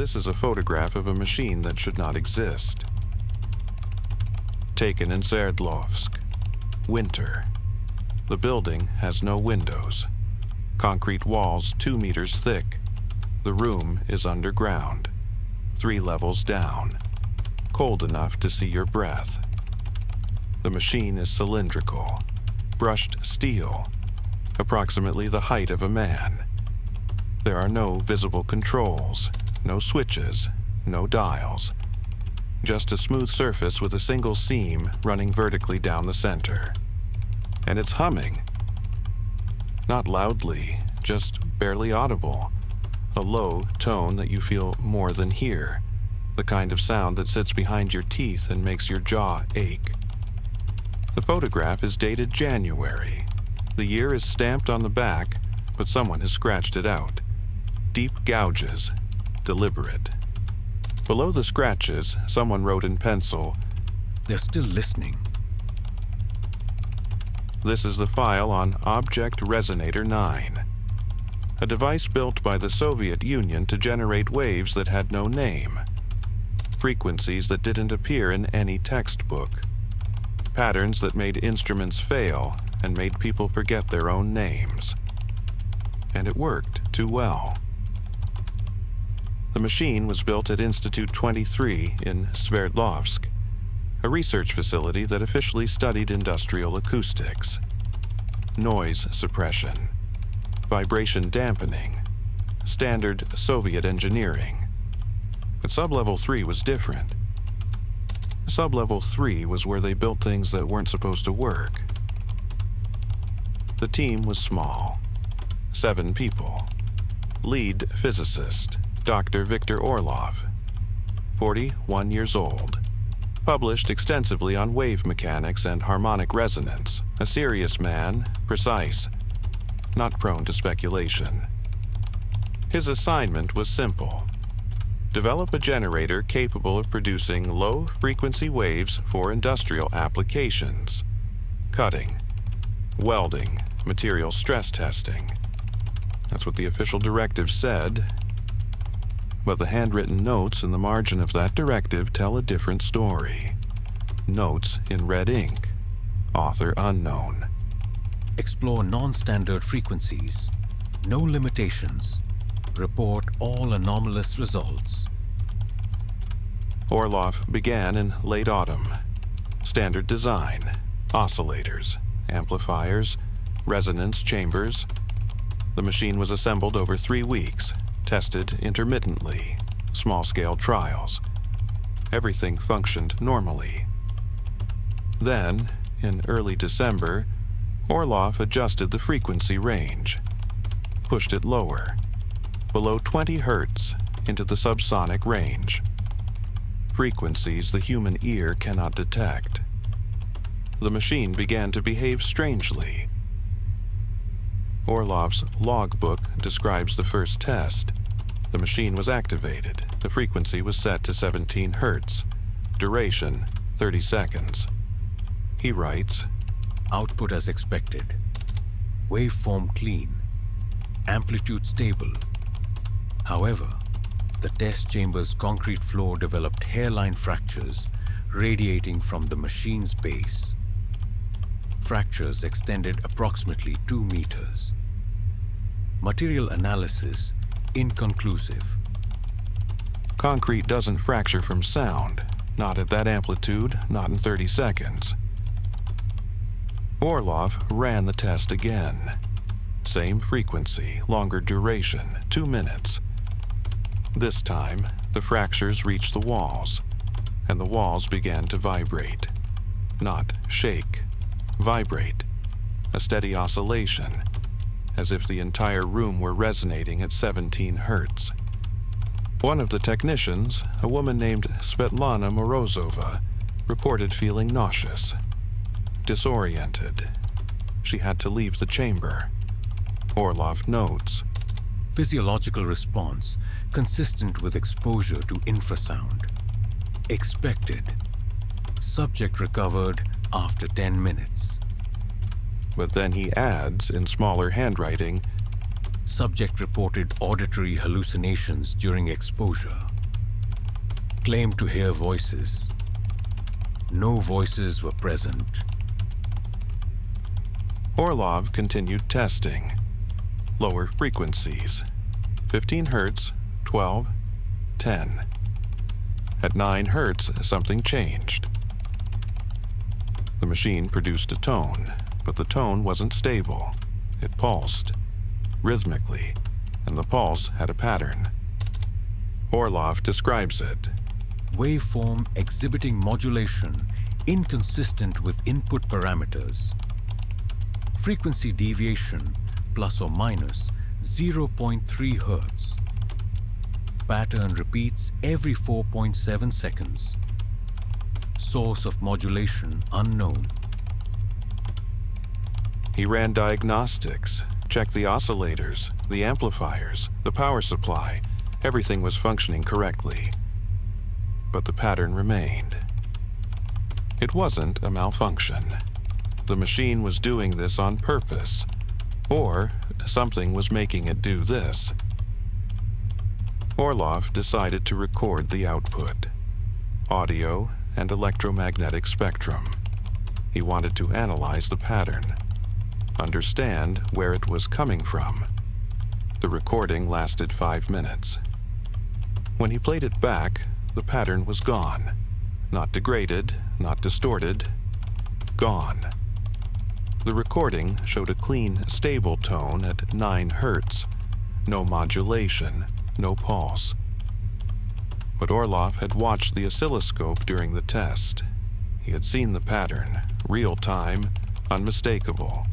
This is a photograph of a machine that should not exist. Taken in Sverdlovsk. Winter. The building has no windows. Concrete walls 2 meters thick. The room is underground, 3 levels down, cold enough to see your breath. The machine is cylindrical, brushed steel, approximately the height of a man. There are no visible controls, no switches, no dials. Just a smooth surface with a single seam running vertically down the center. And it's humming. Not loudly, just barely audible. A low tone that you feel more than hear. The kind of sound that sits behind your teeth and makes your jaw ache. The photograph is dated January. The year is stamped on the back, but someone has scratched it out. Deep gouges, deliberate. Below the scratches, someone wrote in pencil, "They're still listening." This is the file on Object Resonator-9, a device built by the Soviet Union to generate waves that had no name, frequencies that didn't appear in any textbook, patterns that made instruments fail and made people forget their own names. And it worked too well. The machine was built at Institute 23 in Sverdlovsk, a research facility that officially studied industrial acoustics, noise suppression, vibration dampening, standard Soviet engineering. But Sublevel 3 was different. Sublevel 3 was where they built things that weren't supposed to work. The team was small, 7 people. Lead physicist, Dr. Viktor Orlov, 41 years old. Published extensively on wave mechanics and harmonic resonance. A serious man, precise, not prone to speculation. His assignment was simple. Develop a generator capable of producing low-frequency waves for industrial applications. Cutting, welding, material stress testing. That's what the official directive said. But the handwritten notes in the margin of that directive tell a different story. Notes in red ink. Author unknown. Explore non-standard frequencies. No limitations. Report all anomalous results. Orlov began in late autumn. Standard design. Oscillators, amplifiers, resonance chambers. The machine was assembled over 3 weeks. Tested intermittently, small-scale trials. Everything functioned normally. Then, in early December, Orlov adjusted the frequency range, pushed it lower, below 20 Hz, into the subsonic range. Frequencies the human ear cannot detect. The machine began to behave strangely. Orlov's logbook describes the first test. The machine was activated. The frequency was set to 17 Hz. Duration, 30 seconds. He writes, Output as expected. Waveform clean. Amplitude stable. However, the test chamber's concrete floor developed hairline fractures radiating from the machine's base. Fractures extended approximately 2 meters. Material analysis inconclusive. Concrete doesn't fracture from sound, not at that amplitude, not in 30 seconds. Orlov ran the test again. Same frequency, longer duration, 2 minutes. This time, the fractures reached the walls, and the walls began to vibrate. Not shake, vibrate. A steady oscillation, as if the entire room were resonating at 17 Hz. One of the technicians, a woman named Svetlana Morozova, reported feeling nauseous, disoriented. She had to leave the chamber. Orlov notes, Physiological response consistent with exposure to infrasound. Expected. Subject recovered after 10 minutes. But then he adds in smaller handwriting, Subject reported auditory hallucinations during exposure. Claimed to hear voices. No voices were present. Orlov continued testing. Lower frequencies. 15 Hz, 12, 10. At 9 Hz, something changed. The machine produced a tone, but the tone wasn't stable. It pulsed, rhythmically, and the pulse had a pattern. Orlov describes it. Waveform exhibiting modulation inconsistent with input parameters. Frequency deviation plus or minus 0.3 Hz. Pattern repeats every 4.7 seconds. Source of modulation unknown. He ran diagnostics, checked the oscillators, the amplifiers, the power supply. Everything was functioning correctly. But the pattern remained. It wasn't a malfunction. The machine was doing this on purpose, or something was making it do this. Orlov decided to record the output, audio and electromagnetic spectrum. He wanted to analyze the pattern, understand where it was coming from. The recording lasted 5 minutes. When he played it back, the pattern was gone. Not degraded, not distorted, gone. The recording showed a clean, stable tone at 9 Hz. No modulation, no pulse. But Orlov had watched the oscilloscope during the test. He had seen the pattern, real time, unmistakable.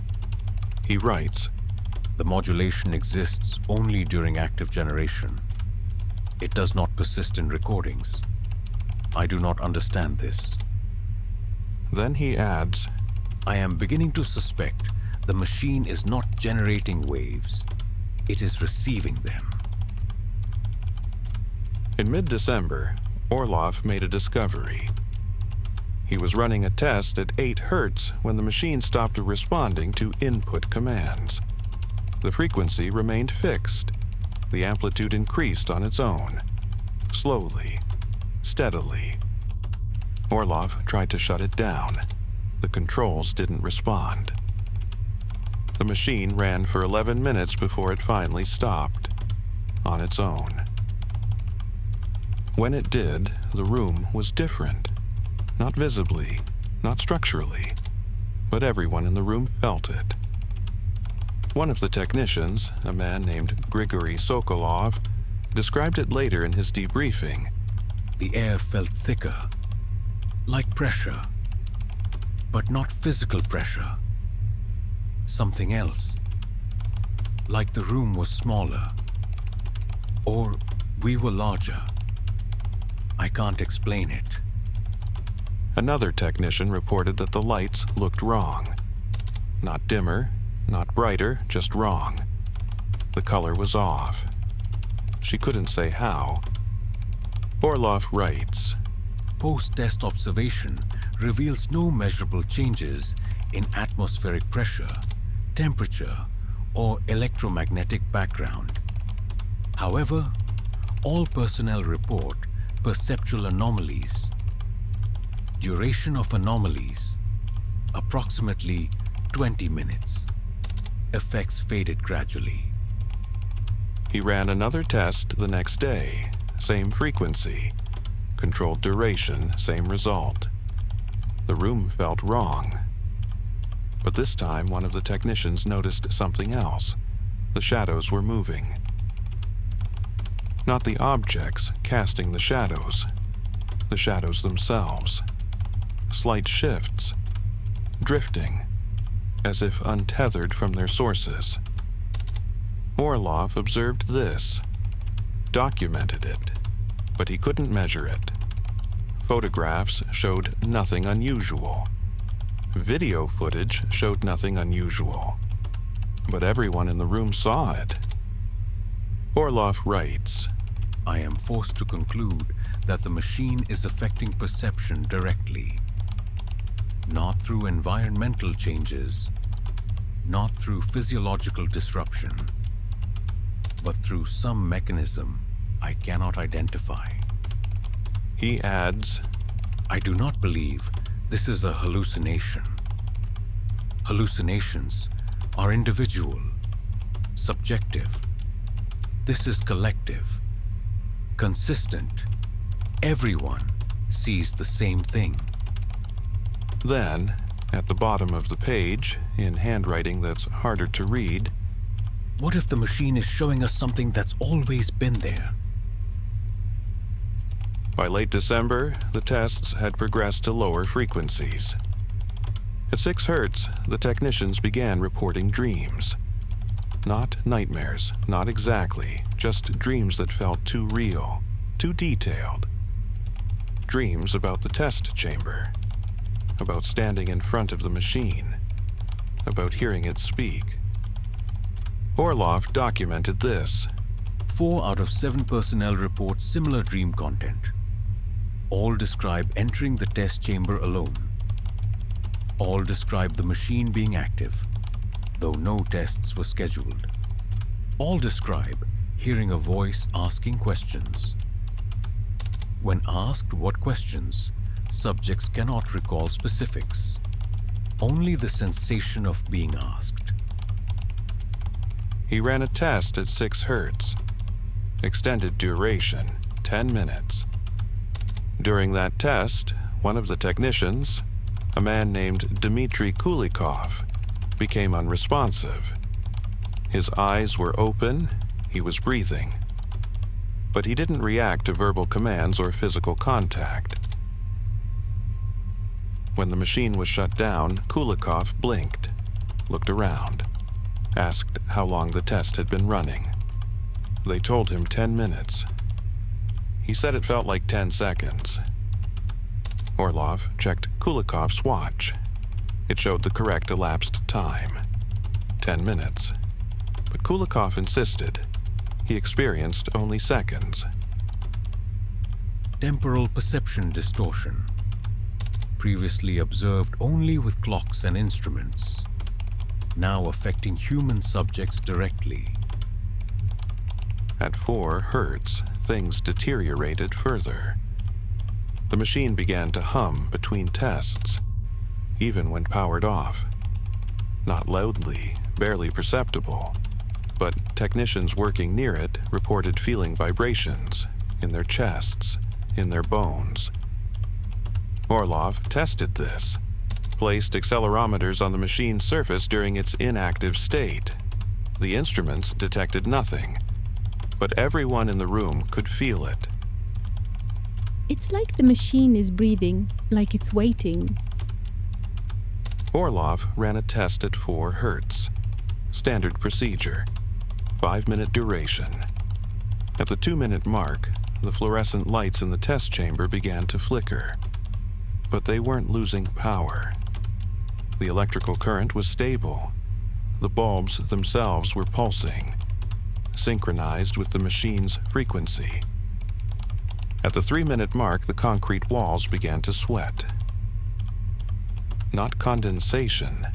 He writes, The modulation exists only during active generation. It does not persist in recordings. I do not understand this. Then he adds, I am beginning to suspect the machine is not generating waves. It is receiving them. In mid-December, Orlov made a discovery. He was running a test at 8 Hz when the machine stopped responding to input commands. The frequency remained fixed. The amplitude increased on its own, slowly, steadily. Orlov tried to shut it down. The controls didn't respond. The machine ran for 11 minutes before it finally stopped, on its own. When it did, the room was different. Not visibly, not structurally, but everyone in the room felt it. One of the technicians, a man named Grigory Sokolov, described it later in his debriefing. The air felt thicker, like pressure, but not physical pressure. Something else. Like the room was smaller, or we were larger. I can't explain it. Another technician reported that the lights looked wrong. Not dimmer, not brighter, just wrong. The color was off. She couldn't say how. Orlov writes, Post-test observation reveals no measurable changes in atmospheric pressure, temperature, or electromagnetic background. However, all personnel report perceptual anomalies. Duration of anomalies, approximately 20 minutes. Effects faded gradually. He ran another test the next day, same frequency. Controlled duration, same result. The room felt wrong. But this time, one of the technicians noticed something else. The shadows were moving. Not the objects casting the shadows themselves. Slight shifts, drifting, as if untethered from their sources. Orlov observed this, documented it, but he couldn't measure it. Photographs showed nothing unusual. Video footage showed nothing unusual. But everyone in the room saw it. Orlov writes, I am forced to conclude that the machine is affecting perception directly. Not through environmental changes, not through physiological disruption. but through some mechanism I cannot identify. He adds, I do not believe this is a hallucination. Hallucinations are individual, subjective. This is collective, consistent. Everyone sees the same thing. Then, at the bottom of the page, in handwriting that's harder to read, what if the machine is showing us something that's always been there? By late December, the tests had progressed to lower frequencies. At 6 Hertz, the technicians began reporting dreams. Not nightmares, not exactly, just dreams that felt too real, too detailed. Dreams about the test chamber, about standing in front of the machine, about hearing it speak. Orlov documented this. 4 out of 7 personnel report similar dream content. All describe entering the test chamber alone. All describe the machine being active, though no tests were scheduled. All describe hearing a voice asking questions. When asked what questions, subjects cannot recall specifics, only the sensation of being asked. He ran a test at 6 Hertz. Extended duration, 10 minutes. During that test, one of the technicians, a man named Dmitry Kulikov, became unresponsive. His eyes were open, he was breathing. But he didn't react to verbal commands or physical contact. When the machine was shut down, Kulikov blinked, looked around, asked how long the test had been running. They told him 10 minutes. He said it felt like 10 seconds. Orlov checked Kulikov's watch. It showed the correct elapsed time, 10 minutes. But Kulikov insisted. He experienced only seconds. Temporal perception distortion. Previously observed only with clocks and instruments, now affecting human subjects directly. At 4 Hertz, things deteriorated further. The machine began to hum between tests, even when powered off. Not loudly, barely perceptible, but technicians working near it reported feeling vibrations in their chests, in their bones. Orlov tested this, placed accelerometers on the machine's surface during its inactive state. The instruments detected nothing, but everyone in the room could feel it. It's like the machine is breathing, like it's waiting. Orlov ran a test at 4 Hertz. Standard procedure, 5-minute duration. At the 2-minute mark, the fluorescent lights in the test chamber began to flicker. But they weren't losing power. The electrical current was stable. The bulbs themselves were pulsing, synchronized with the machine's frequency. At the 3-minute mark, the concrete walls began to sweat. Not condensation,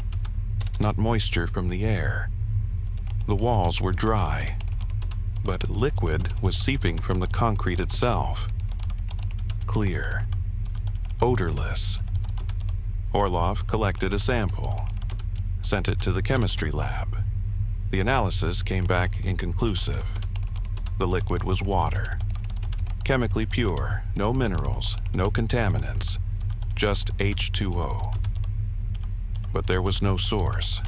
not moisture from the air. The walls were dry, but liquid was seeping from the concrete itself. Clear, odorless. Orlov collected a sample, sent it to the chemistry lab. The analysis came back inconclusive. The liquid was water. Chemically pure, no minerals, no contaminants, just H2O. But there was no source.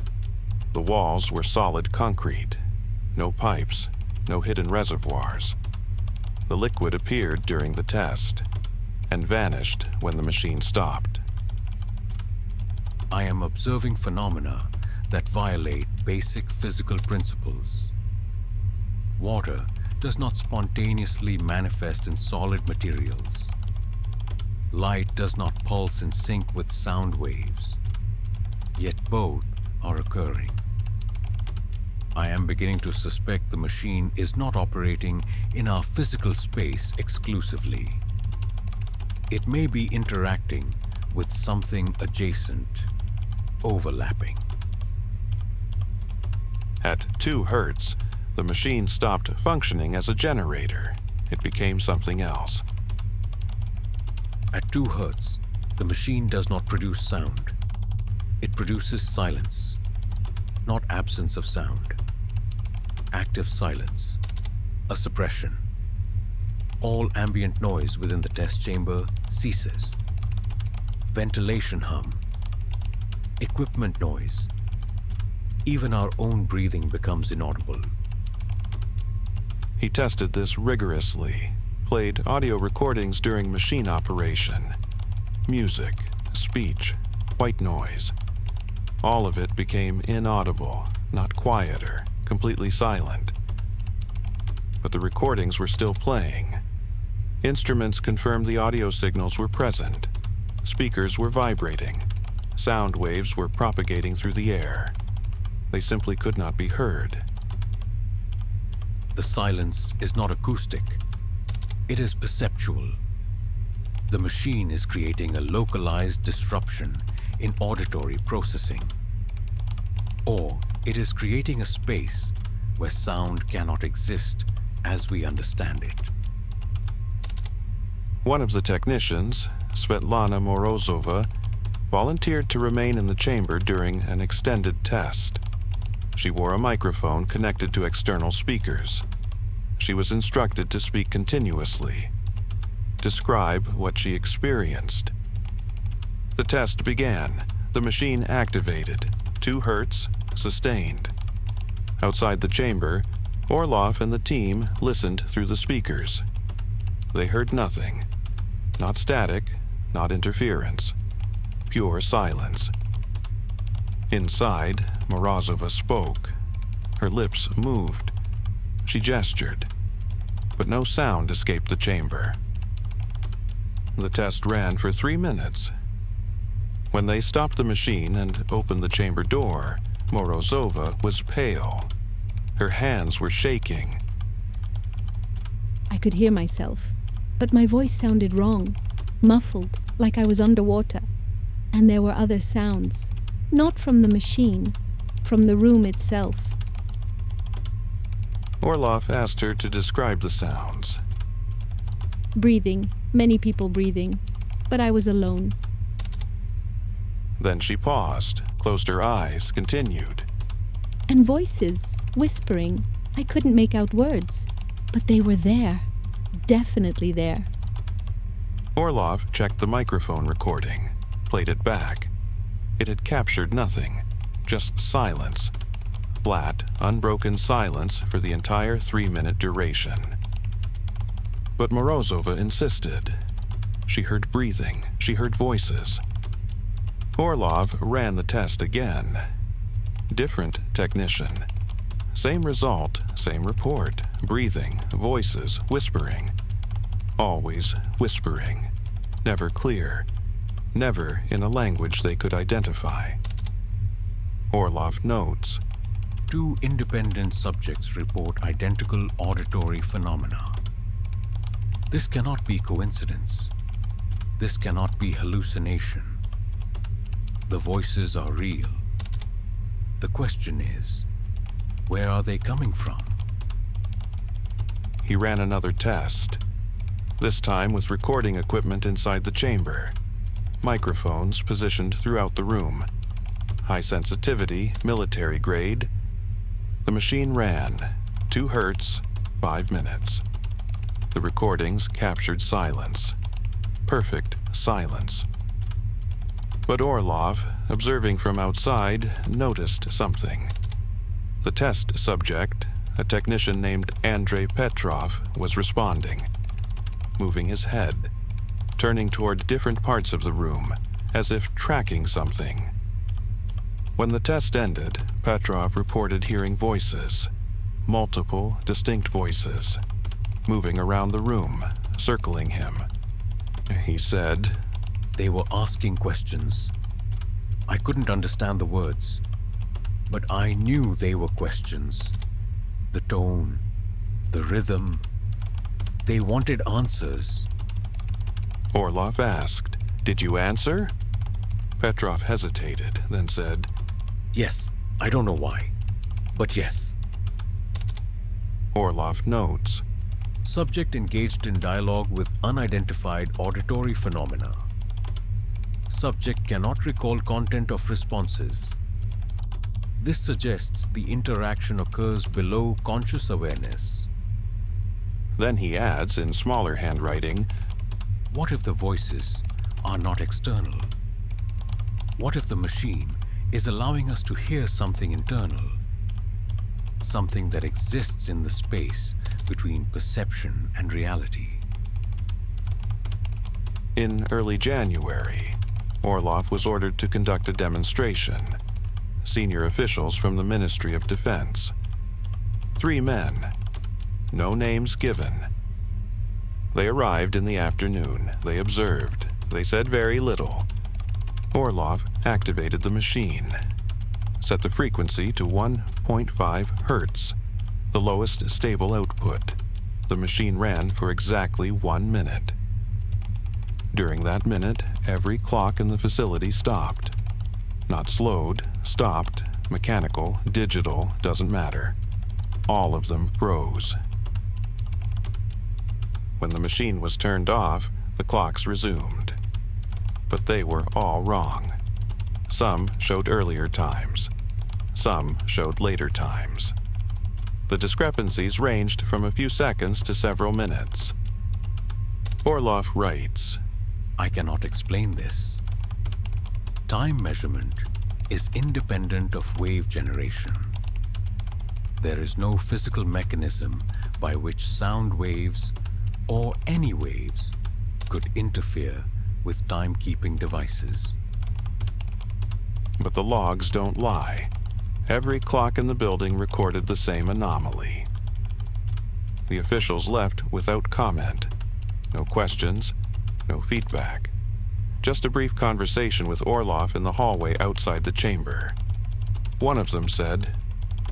The walls were solid concrete, no pipes, no hidden reservoirs. The liquid appeared during the test and vanished when the machine stopped. I am observing phenomena that violate basic physical principles. Water does not spontaneously manifest in solid materials. Light does not pulse in sync with sound waves, yet both are occurring. I am beginning to suspect the machine is not operating in our physical space exclusively. It may be interacting with something adjacent, overlapping. At 2 Hertz, The machine stopped functioning as a generator. It became something else. At 2 Hz, the machine does not produce sound. It produces silence, not absence of sound. Active silence, a suppression. All ambient noise within the test chamber ceases. Ventilation hum, equipment noise. Even our own breathing becomes inaudible. He tested this rigorously, played audio recordings during machine operation. Music, speech, white noise. All of it became inaudible, not quieter, completely silent. But the recordings were still playing. Instruments confirmed the audio signals were present. Speakers were vibrating. Sound waves were propagating through the air. They simply could not be heard. The silence is not acoustic. It is perceptual. The machine is creating a localized disruption in auditory processing. Or it is creating a space where sound cannot exist as we understand it. One of the technicians, Svetlana Morozova, volunteered to remain in the chamber during an extended test. She wore a microphone connected to external speakers. She was instructed to speak continuously, describe what she experienced. The test began. The machine activated. 2 Hz, sustained. Outside the chamber, Orlov and the team listened through the speakers. They heard nothing. Not static, not interference. Pure silence. Inside, Morozova spoke. Her lips moved. She gestured, but no sound escaped the chamber. The test ran for 3 minutes. When they stopped the machine and opened the chamber door, Morozova was pale. Her hands were shaking. I could hear myself, but my voice sounded wrong, muffled, like I was underwater. And there were other sounds, not from the machine, from the room itself. Orlov asked her to describe the sounds. Breathing, many people breathing, but I was alone. Then she paused, closed her eyes, continued. And voices, whispering. I couldn't make out words, but they were there, definitely there. Orlov checked the microphone recording, played it back. It had captured nothing, just silence. Flat, unbroken silence for the entire 3-minute duration. But Morozova insisted. She heard breathing, she heard voices. Orlov ran the test again. Different technician. Same result, same report. Breathing, voices, whispering. Always whispering. Never clear. Never in a language they could identify. Orlov notes. 2 independent subjects report identical auditory phenomena. This cannot be coincidence. This cannot be hallucination. The voices are real. The question is, where are they coming from? He ran another test, this time with recording equipment inside the chamber. Microphones positioned throughout the room. High sensitivity, military grade. The machine ran, 2 Hz, 5 minutes. The recordings captured silence. Perfect silence. But Orlov, observing from outside, noticed something. The test subject, a technician named Andrei Petrov, was responding, moving his head, turning toward different parts of the room, as if tracking something. When the test ended, Petrov reported hearing voices, multiple, distinct voices, moving around the room, circling him. He said, They were asking questions. I couldn't understand the words, but I knew they were questions. The tone, the rhythm. They wanted answers. Orlov asked, "Did you answer?" Petrov hesitated, then said, Yes, I don't know why, but yes. Orlov notes. Subject engaged in dialogue with unidentified auditory phenomena. Subject cannot recall content of responses. This suggests the interaction occurs below conscious awareness. Then he adds in smaller handwriting, What if the voices are not external? What if the machine is allowing us to hear something internal? Something that exists in the space between perception and reality. In early January, Orlov was ordered to conduct a demonstration. Senior officials from the Ministry of Defense. 3 men. No names given. They arrived in the afternoon. They observed. They said very little. Orlov activated the machine. Set the frequency to 1.5 hertz, the lowest stable output. The machine ran for exactly 1 minute. During that minute, every clock in the facility stopped. Not slowed, stopped, mechanical, digital, doesn't matter. All of them froze. When the machine was turned off, the clocks resumed. But they were all wrong. Some showed earlier times. Some showed later times. The discrepancies ranged from a few seconds to several minutes. Orlov writes, I cannot explain this. Time measurement is independent of wave generation. There is no physical mechanism by which sound waves, or any waves, could interfere with timekeeping devices. But the logs don't lie. Every clock in the building recorded the same anomaly. The officials left without comment. No questions, no feedback. Just a brief conversation with Orlov in the hallway outside the chamber. One of them said,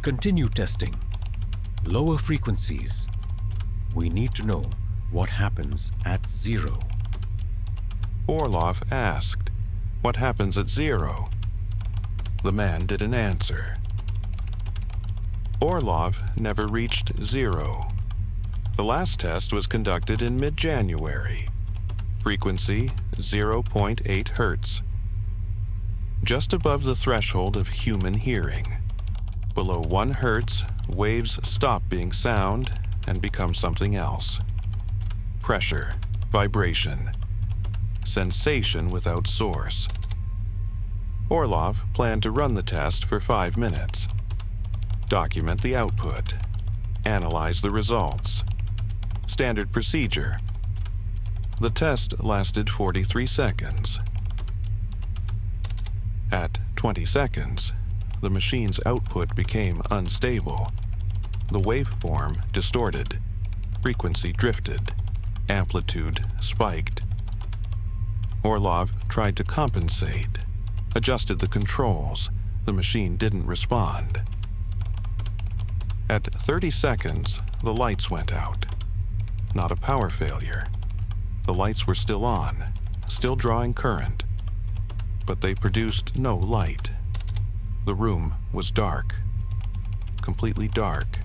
Continue testing. Lower frequencies. We need to know what happens at 0. Orlov asked, what happens at 0? The man didn't answer. Orlov never reached 0. The last test was conducted in mid-January. Frequency 0.8 hertz. Just above the threshold of human hearing. Below 1 hertz, waves stop being sound and become something else. Pressure, vibration, sensation without source. Orlov planned to run the test for 5 minutes. Document the output. Analyze the results. Standard procedure. The test lasted 43 seconds. At 20 seconds, the machine's output became unstable. The waveform distorted. Frequency drifted. Amplitude spiked. Orlov tried to compensate. Adjusted the controls. The machine didn't respond. At 30 seconds, the lights went out. Not a power failure. The lights were still on, still drawing current, but they produced no light. The room was dark, completely dark.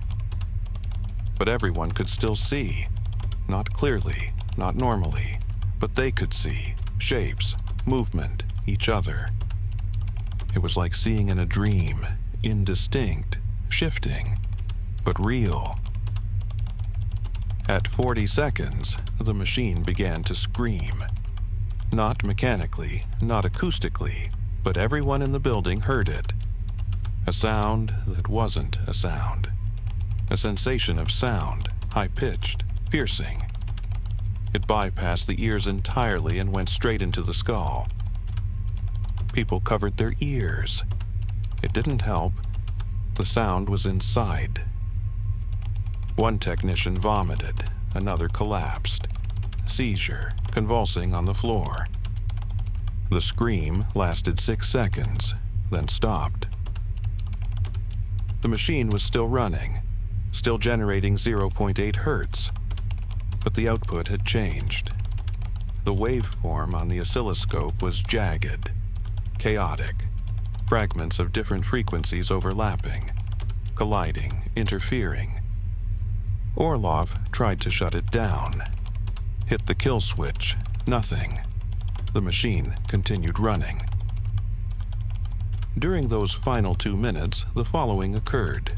But everyone could still see, not clearly, not normally, but they could see shapes, movement, each other. It was like seeing in a dream, indistinct, shifting, but real. At 40 seconds, the machine began to scream. Not mechanically, not acoustically, but everyone in the building heard it. A sound that wasn't a sound. A sensation of sound, high-pitched, piercing. It bypassed the ears entirely and went straight into the skull. People covered their ears. It didn't help. The sound was inside. One technician vomited, another collapsed. Seizure, convulsing on the floor. The scream lasted 6 seconds, then stopped. The machine was still running, still generating 0.8 hertz, but the output had changed. The waveform on the oscilloscope was jagged, chaotic, fragments of different frequencies overlapping, colliding, interfering. Orlov tried to shut it down. Hit the kill switch. Nothing. The machine continued running. During those final 2 minutes, the following occurred.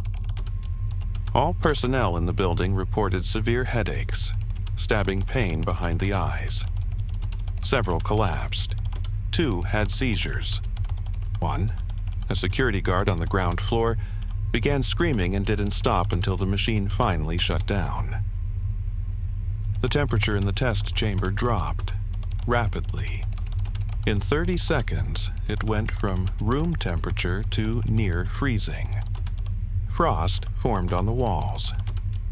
All personnel in the building reported severe headaches, stabbing pain behind the eyes. Several collapsed. 2 had seizures. 1, a security guard on the ground floor, began screaming and didn't stop until the machine finally shut down. The temperature in the test chamber dropped rapidly. In 30 seconds, it went from room temperature to near freezing. Frost formed on the walls,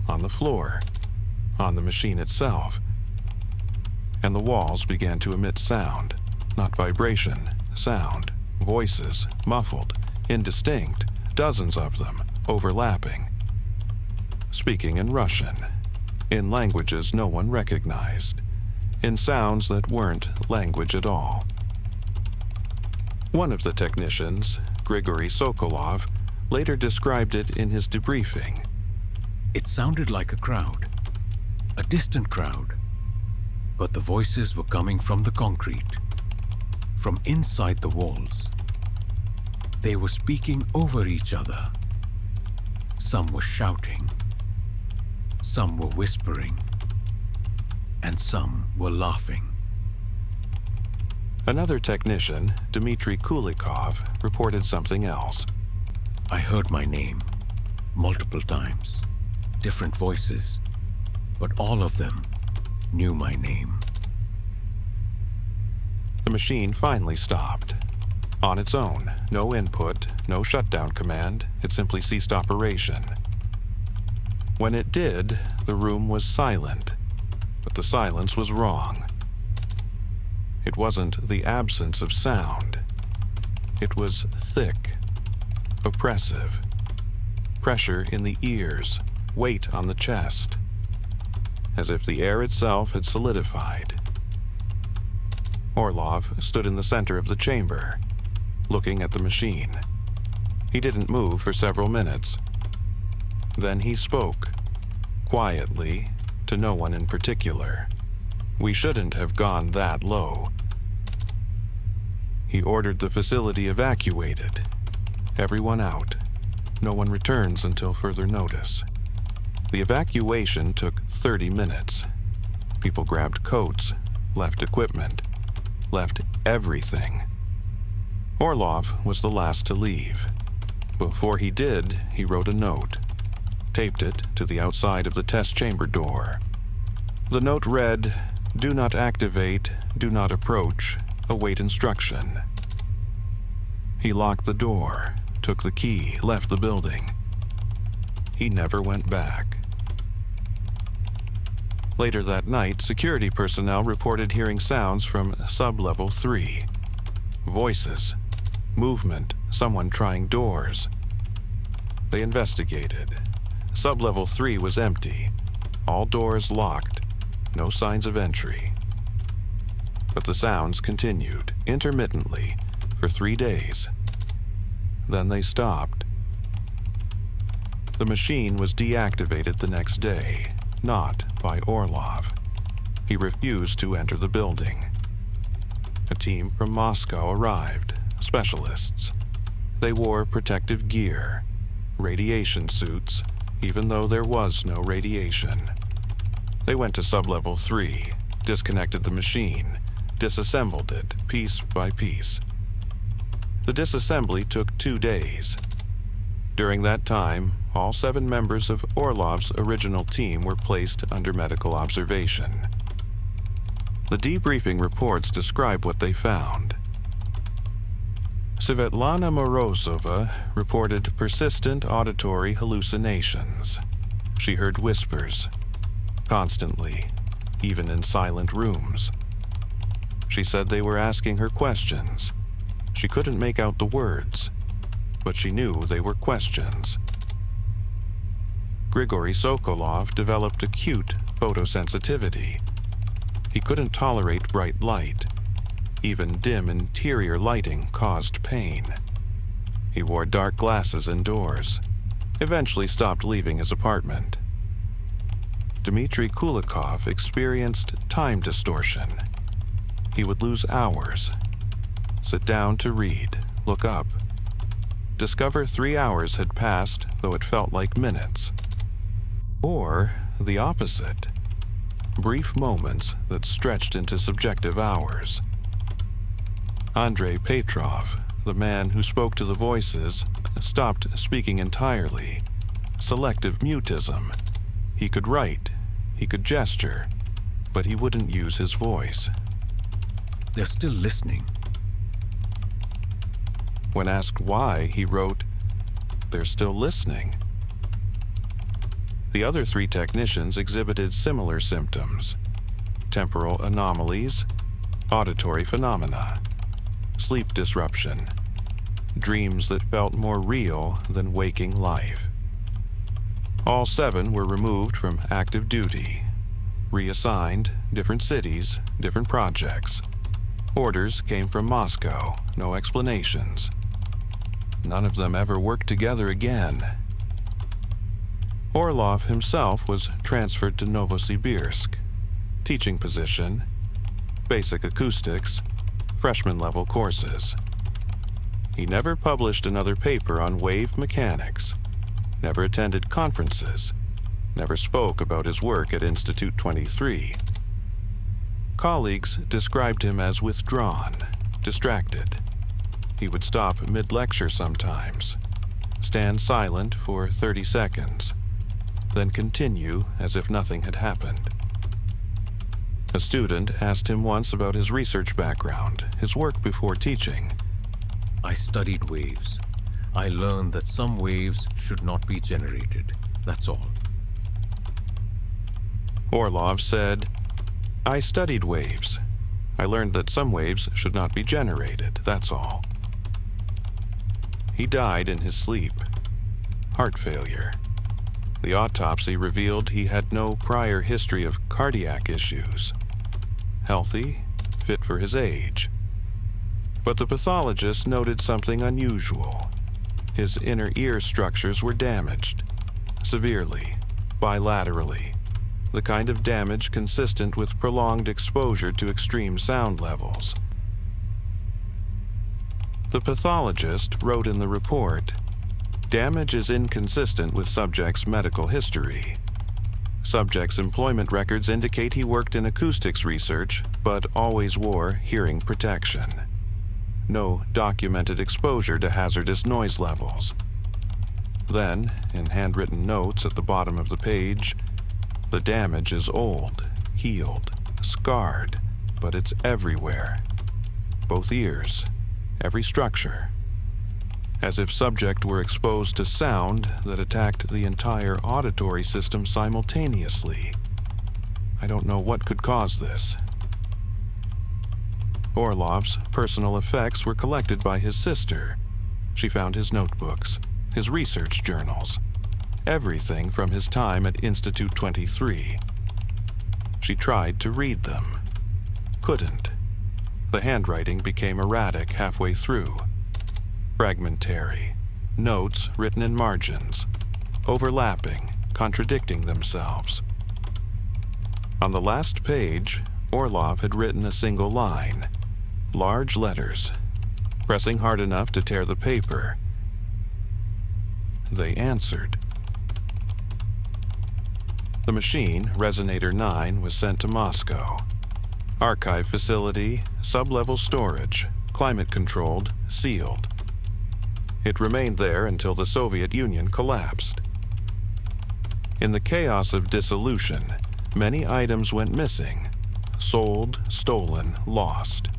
on the floor, on the machine itself, and the walls began to emit sound, not vibration, sound, voices, muffled, indistinct, dozens of them, overlapping, speaking in Russian, in languages no one recognized, in sounds that weren't language at all. One of the technicians, Grigory Sokolov, later described it in his debriefing. It sounded like a crowd, a distant crowd, but the voices were coming from the concrete, from inside the walls. They were speaking over each other. Some were shouting, some were whispering, and some were laughing. Another technician, Dmitry Kulikov, reported something else. I heard my name multiple times, different voices, but all of them knew my name. The machine finally stopped. On its own, no input, no shutdown command, it simply ceased operation. When it did, the room was silent, but the silence was wrong. It wasn't the absence of sound. It was thick, oppressive, pressure in the ears, weight on the chest, as if the air itself had solidified. Orlov stood in the center of the chamber, looking at the machine. He didn't move for several minutes. Then he spoke, quietly, to no one in particular. We shouldn't have gone that low. He ordered the facility evacuated. Everyone out. No one returns until further notice. The evacuation took 30 minutes. People grabbed coats, left equipment, left everything. Orlov was the last to leave. Before he did, he wrote a note, taped it to the outside of the test chamber door. The note read, "Do not activate, do not approach, await instruction." He locked the door, took the key, left the building. He never went back. Later that night, security personnel reported hearing sounds from sub-level 3. Voices, movement, someone trying doors. They investigated. Sub-level 3 was empty, all doors locked, no signs of entry. But the sounds continued, intermittently, for 3 days. Then they stopped. The machine was deactivated the next day, not by Orlov. He refused to enter the building. A team from Moscow arrived, specialists. They wore protective gear, radiation suits, even though there was no radiation. They went to sub-level 3, disconnected the machine, disassembled it piece by piece. The disassembly took 2 days. During that time, all 7 members of Orlov's original team were placed under medical observation. The debriefing reports describe what they found. Svetlana Morozova reported persistent auditory hallucinations. She heard whispers, constantly, even in silent rooms. She said they were asking her questions. She couldn't make out the words, but she knew they were questions. Grigory Sokolov developed acute photosensitivity. He couldn't tolerate bright light. Even dim interior lighting caused pain. He wore dark glasses indoors, eventually stopped leaving his apartment. Dmitry Kulikov experienced time distortion. He would lose hours, sit down to read, look up, discover 3 hours had passed, though it felt like minutes. Or the opposite, brief moments that stretched into subjective hours. Andrei Petrov, the man who spoke to the voices, stopped speaking entirely. Selective mutism. He could write, he could gesture, but he wouldn't use his voice. They're still listening. When asked why, he wrote, "They're still listening." The other 3 technicians exhibited similar symptoms: temporal anomalies, auditory phenomena, sleep disruption, dreams that felt more real than waking life. All 7 were removed from active duty, reassigned, different cities, different projects. Orders came from Moscow, no explanations. None of them ever worked together again. Orlov himself was transferred to Novosibirsk, teaching position, basic acoustics, freshman-level courses. He never published another paper on wave mechanics, never attended conferences, never spoke about his work at Institute 23. Colleagues described him as withdrawn, distracted. He would stop mid-lecture sometimes, stand silent for 30 seconds, then continue as if nothing had happened. A student asked him once about his research background, his work before teaching. I studied waves. I learned that some waves should not be generated. That's all. Orlov said, "I studied waves. I learned that some waves should not be generated. That's all." He died in his sleep. Heart failure. The autopsy revealed he had no prior history of cardiac issues. Healthy, fit for his age. But the pathologist noted something unusual. His inner ear structures were damaged, severely, bilaterally, the kind of damage consistent with prolonged exposure to extreme sound levels. The pathologist wrote in the report, "Damage is inconsistent with subject's medical history. Subject's employment records indicate he worked in acoustics research, but always wore hearing protection. No documented exposure to hazardous noise levels." Then, in handwritten notes at the bottom of the page, "The damage is old, healed, scarred, but it's everywhere. Both ears, every structure. As if subject were exposed to sound that attacked the entire auditory system simultaneously. I don't know what could cause this." Orlov's personal effects were collected by his sister. She found his notebooks, his research journals, everything from his time at Institute 23. She tried to read them. Couldn't. The handwriting became erratic halfway through. Fragmentary. Notes written in margins. Overlapping, contradicting themselves. On the last page, Orlov had written a single line. Large letters, pressing hard enough to tear the paper. They answered. The machine, Resonator-9, was sent to Moscow. Archive facility, sub-level storage, climate-controlled, sealed. It remained there until the Soviet Union collapsed. In the chaos of dissolution, many items went missing. Sold, stolen, lost.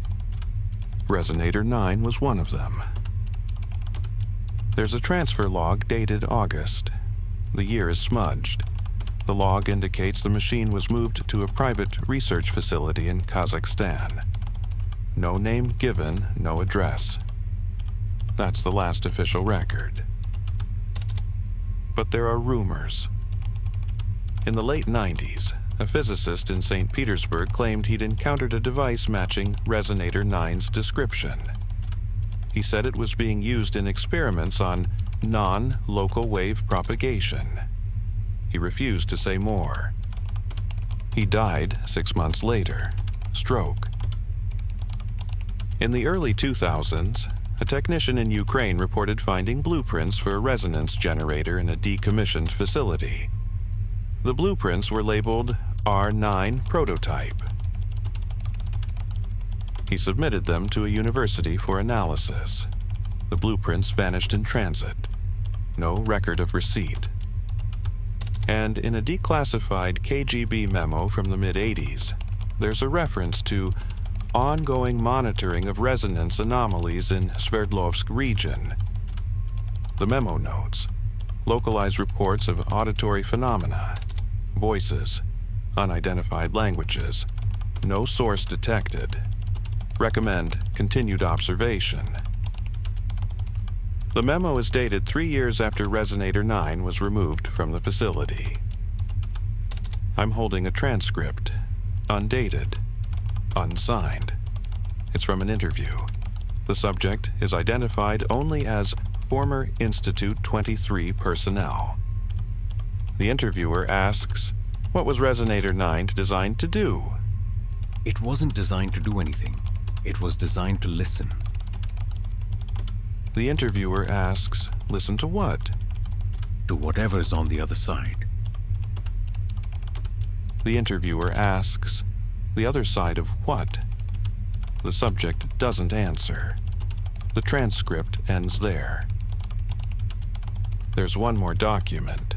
Resonator-9 was one of them. There's a transfer log dated August. The year is smudged. The log indicates the machine was moved to a private research facility in Kazakhstan. No name given, no address. That's the last official record. But there are rumors. In the late 90s, a physicist in St. Petersburg claimed he'd encountered a device matching Resonator-9's description. He said it was being used in experiments on non-local wave propagation. He refused to say more. He died 6 months later, stroke. In the early 2000s, a technician in Ukraine reported finding blueprints for a resonance generator in a decommissioned facility. The blueprints were labeled R9 prototype. He submitted them to a university for analysis. The blueprints vanished in transit. No record of receipt. And in a declassified KGB memo from the mid-80s, there's a reference to ongoing monitoring of resonance anomalies in Sverdlovsk region. The memo notes localized reports of auditory phenomena, voices, unidentified languages, no source detected. Recommend continued observation. The memo is dated 3 years after Resonator-9 was removed from the facility. I'm holding a transcript, undated, unsigned. It's from an interview. The subject is identified only as former Institute 23 personnel. The interviewer asks, what was Resonator-9 designed to do? It wasn't designed to do anything. It was designed to listen. The interviewer asks, listen to what? To whatever's on the other side. The interviewer asks, the other side of what? The subject doesn't answer. The transcript ends there. There's one more document,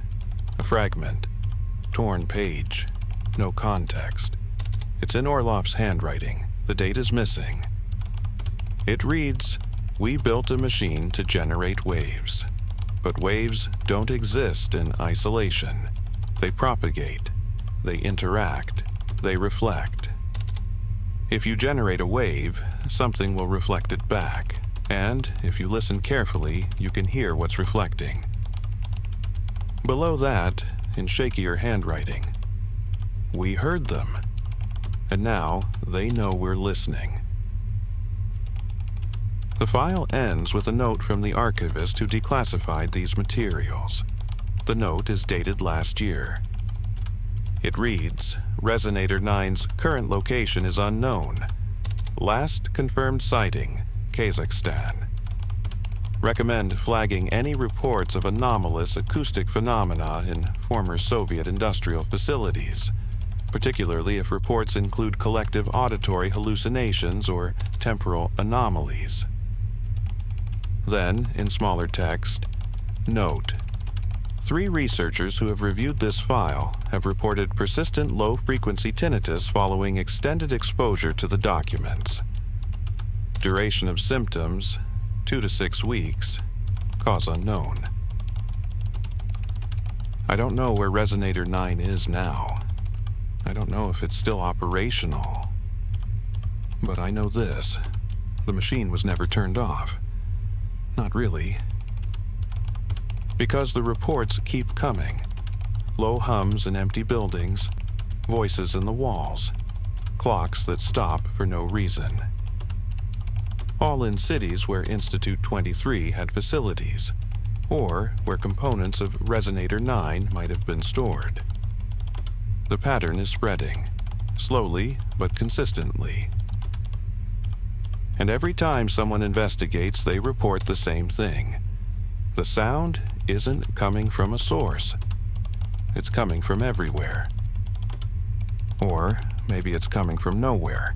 a fragment, torn page, no context. It's in Orlov's handwriting. The date is missing. It reads, we built a machine to generate waves. But waves don't exist in isolation. They propagate, they interact, they reflect. If you generate a wave, something will reflect it back. And if you listen carefully, you can hear what's reflecting. Below that, in shakier handwriting, we heard them. And now they know we're listening. The file ends with a note from the archivist who declassified these materials. The note is dated last year. It reads, Resonator-9's current location is unknown. Last confirmed sighting, Kazakhstan. Recommend flagging any reports of anomalous acoustic phenomena in former Soviet industrial facilities, particularly if reports include collective auditory hallucinations or temporal anomalies. Then, in smaller text, note, 3 researchers who have reviewed this file have reported persistent low-frequency tinnitus following extended exposure to the documents. Duration of symptoms, 2 to 6 weeks, cause unknown. I don't know where Resonator-9 is now. I don't know if it's still operational. But I know this. The machine was never turned off. Not really. Because the reports keep coming. Low hums in empty buildings, voices in the walls, clocks that stop for no reason. All in cities where Institute 23 had facilities, or where components of Resonator-9 might have been stored. The pattern is spreading, slowly but consistently. And every time someone investigates, they report the same thing. The sound isn't coming from a source. It's coming from everywhere. Or maybe it's coming from nowhere.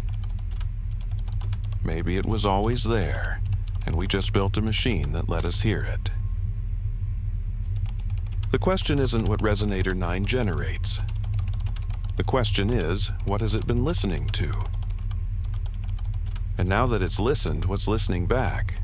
Maybe it was always there, and we just built a machine that let us hear it. The question isn't what Resonator-9 generates. The question is, what has it been listening to? And now that it's listened, what's listening back?